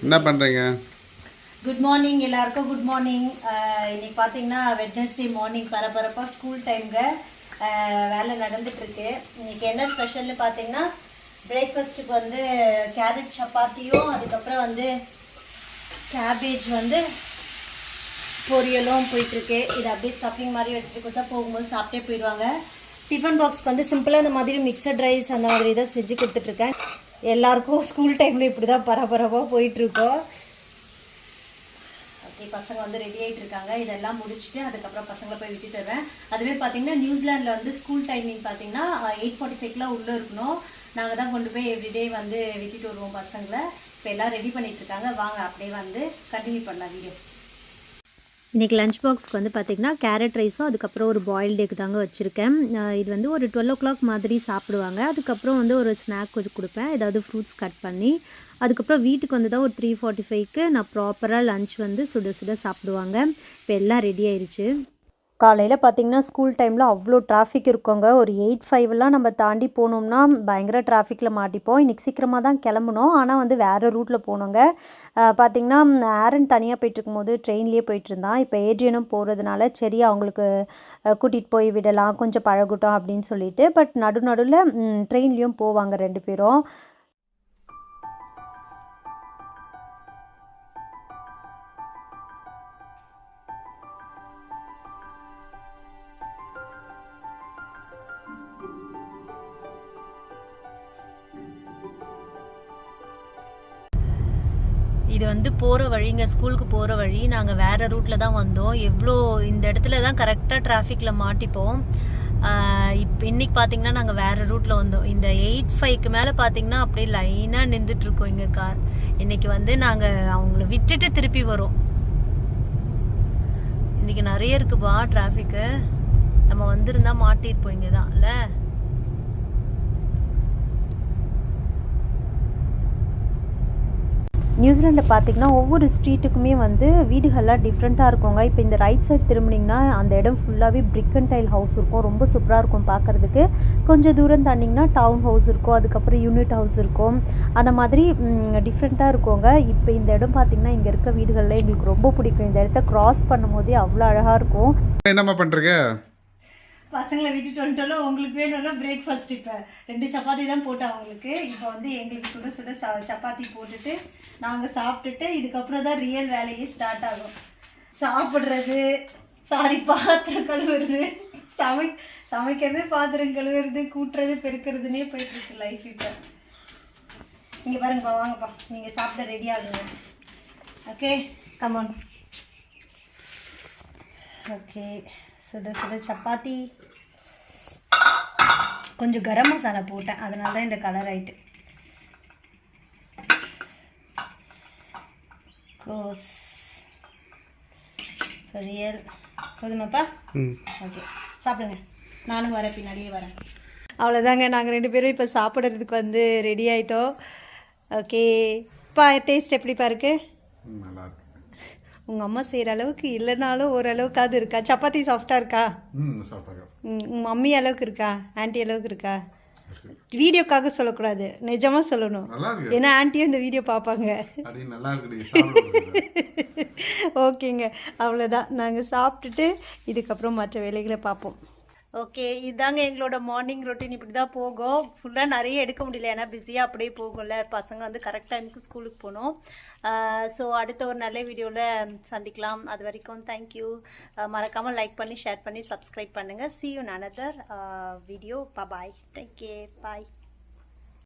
என்ன பண்ணுறீங்க? Good morning எல்லாருக்கும். Good morning. இன்னைக்கு பார்த்தீங்கன்னா வெட்னஸ்டே மார்னிங் பரபரப்பாக ஸ்கூல் டைம்ங்க வேலை நடந்துட்டுருக்கு. இன்னைக்கு என்ன ஸ்பெஷல்னு பார்த்தீங்கன்னா பிரேக்ஃபாஸ்ட்டுக்கு வந்து கேரட் சப்பாத்தியும் அதுக்கப்புறம் வந்து கேபேஜ் வந்து பொரியலும் போயிட்டுருக்கு. இது அப்படியே ஸ்டஃபிங் மாதிரி எடுத்துகிட்டு கொடுத்தா போகும்போது சாப்பிட்டே போயிடுவாங்க. டிஃபன் பாக்ஸ்க்கு வந்து சிம்பிளாக இந்த மாதிரி மிக்சட் ரைஸ் அந்த மாதிரி தான் செஞ்சு கொடுத்துட்ருக்கேன். எல்லாருக்கும் ஸ்கூல் டைமில் இப்படி தான் பரபரப்பாக போயிட்டுருக்கோம். ஓகே, பசங்க வந்து ரெடி ஆகிட்டு இருக்காங்க. இதெல்லாம் முடிச்சுட்டு அதுக்கப்புறம் பசங்களை போய் விட்டுட்டு வருவேன். அதுவே பார்த்தீங்கன்னா நியூசிலாண்டில் வந்து ஸ்கூல் டைமிங் பார்த்தீங்கன்னா 8:45 உள்ளே இருக்கணும். நாங்கள் தான் கொண்டு போய் எவ்ரிடே வந்து விட்டுட்டு வருவோம் பசங்களை. இப்போ எல்லாம் ரெடி பண்ணிகிட்டு இருக்காங்க. வாங்க அப்படியே வந்து கண்டினியூ பண்ணலாம் வீடியோ. இன்றைக்கி லஞ்ச் பாக்ஸ்க்கு வந்து பார்த்திங்கன்னா கேரட் ரைஸும் அதுக்கப்புறம் ஒரு பாயில்டு எக் தாங்க வச்சுருக்கேன். இது வந்து ஒரு 12 o'clock மாதிரி சாப்பிடுவாங்க. அதுக்கப்புறம் வந்து ஒரு ஸ்நாக் கொஞ்சம் கொடுப்பேன், ஏதாவது ஃப்ரூட்ஸ் கட் பண்ணி. அதுக்கப்புறம் வீட்டுக்கு வந்து தான் ஒரு 3:45க்கு நான் ப்ராப்பராக லஞ்ச் வந்து சுட சுட சாப்பிடுவாங்க. இப்போ எல்லாம் ரெடி ஆயிடுச்சு. காலையில் பார்த்திங்கன்னா ஸ்கூல் டைமில் அவ்வளோ டிராஃபிக் இருக்குங்க. ஒரு 8:05 நம்ம தாண்டி போனோம்னா பயங்கர டிராஃபிக்கில் மாட்டிப்போம். இன்றைக்கி சீக்கிரமாக தான் கிளம்பணும், ஆனால் வந்து வேறு ரூட்டில் போனோங்க. பார்த்திங்கன்னா ஆரன் தனியாக போயிட்டுருக்கும்போது ட்ரெயின்லேயே போயிட்டுருந்தான். இப்போ ஏட்ரியனும் போகிறதுனால சரி அவங்களுக்கு கூட்டிகிட்டு போய் விடலாம், கொஞ்சம் பழகட்டும் அப்படின்னு சொல்லிட்டு. பட் நடுவில் ட்ரெயின்லேயும் போவாங்க 2 பேரும். இது வந்து போகிற வழிங்க, ஸ்கூலுக்கு போகிற வழி. நாங்கள் வேறு ரூட்டில் தான் வந்தோம். எவ்வளோ இந்த இடத்துல தான் கரெக்டாக டிராஃபிக்கில் மாட்டிப்போம். இப்போ இன்றைக்கி பார்த்திங்கன்னா நாங்கள் வேறு ரூட்டில் வந்தோம். இந்த 8:05க்கு மேலே பார்த்திங்கன்னா அப்படியே லைனாக நின்றுட்டுருக்கோம் இங்கே கார். இன்றைக்கி வந்து நாங்கள் அவங்கள விட்டுட்டு திருப்பி வரோம். இன்றைக்கி நிறைய இருக்குப்பா டிராஃபிக்கு. நம்ம வந்திருந்தால் மாட்டியிருப்போம் இங்கே தான் இல்லை. நியூசிலாண்டில் பார்த்திங்கன்னா ஒவ்வொரு ஸ்ட்ரீட்டுக்குமே வந்து வீடுகள்லாம் டிஃப்ரெண்ட்டாக இருக்குங்க. இப்போ இந்த ரைட் சைட் திரும்பினீங்கன்னா அந்த இடம் ஃபுல்லாகவே பிரிக் அண்ட் டைல் ஹவுஸ் இருக்கும். ரொம்ப சூப்பராக இருக்கும் பார்க்குறதுக்கு. கொஞ்சம் தூரம் தாண்டிங்கன்னா டவுன் ஹவுஸ் இருக்கும், அதுக்கப்புறம் யூனிட் ஹவுஸ் இருக்கும். அந்த மாதிரி டிஃப்ரெண்ட்டாக இருக்குங்க. இப்போ இந்த இடம் பார்த்திங்கன்னா இங்கே இருக்க வீடுகளில் எங்களுக்கு ரொம்ப பிடிக்கும். இந்த இடத்த க்ராஸ் பண்ணும் போதே அவ்வளோ அழகாக இருக்கும். என்னம்மா பண்ணுறீங்க? பசங்களை விட்டுட்டு வந்துட்டாலும் உங்களுக்கு வேணும்னா பிரேக்ஃபாஸ்ட் இப்போ 2 சப்பாத்தி தான் போட்டேன் அவங்களுக்கு. இப்போ வந்து எங்களுக்கு சுட சுட சப்பாத்தி போட்டுட்டு நாங்கள் சாப்பிட்டுட்டு இதுக்கப்புறம் தான் ரியல் வேலையே ஸ்டார்ட் ஆகும். சாப்பிட்றது, பாத்திரம் கழுவுறது, சமைக்கிறது, பாத்திரம் கழுவுறது, கூட்டுறது, பெருக்கிறதுனே போயிட்டுருக்கு லைஃப். இப்போ இங்கே பாருங்கப்பா, வாங்கப்பா, நீங்கள் சாப்பிட ரெடி ஆகுங்க. Okay, come on. ஓகே, சுட சுட சப்பாத்தி. கொஞ்சம் கரம் மசாலா போட்டேன், அதனால தான் இந்த கலர் ஆயிட்டு. கோஸ் பொரியல் போதுமாப்பா? ஓகே, சாப்பிடுங்க. நானும் வரேன், பின்னாடியே வரேன். அவ்வளோதாங்க, நாங்கள் 2 பேரும் இப்போ சாப்பிட்றதுக்கு வந்து ரெடி ஆகிட்டோம். ஓகே பா, டேஸ்ட் எப்படிப்பா இருக்குது? உங்கள் அம்மா செய்கிற அளவுக்கு இல்லைனாலும் ஓரளவுக்காவது இருக்கா? சப்பாத்தி சாஃப்டாக இருக்கா? உங்கள் மம்மி அளவுக்கு இருக்கா? ஆன்ட்டி அளவுக்கு இருக்கா? வீடியோக்காக சொல்லக்கூடாது, நிஜமாக சொல்லணும். ஏன்னா ஆன்ட்டியும் இந்த வீடியோ பார்ப்பாங்க. ஓகேங்க, அவ்வளோதான். நாங்கள் சாப்பிட்டுட்டு இதுக்கப்புறம் மற்ற வேலைகளை பார்ப்போம். ஓகே, இதுதாங்க எங்களோட மார்னிங் ரொட்டீன். இப்படி தான் போகும். ஃபுல்லாக நிறைய எடுக்க முடியல, ஏன்னா பிஸியாக அப்படியே போகும்ல. பசங்க வந்து கரெக்ட் டைமுக்கு ஸ்கூலுக்கு போகணும். ஸோ அடுத்த ஒரு நல்ல வீடியோவில் சந்திக்கலாம். அது வரைக்கும் தேங்க்யூ. மறக்காமல் லைக் பண்ணி, ஷேர் பண்ணி, சப்ஸ்கிரைப் பண்ணுங்கள். see you in another video. Bye bye. Take care. Bye.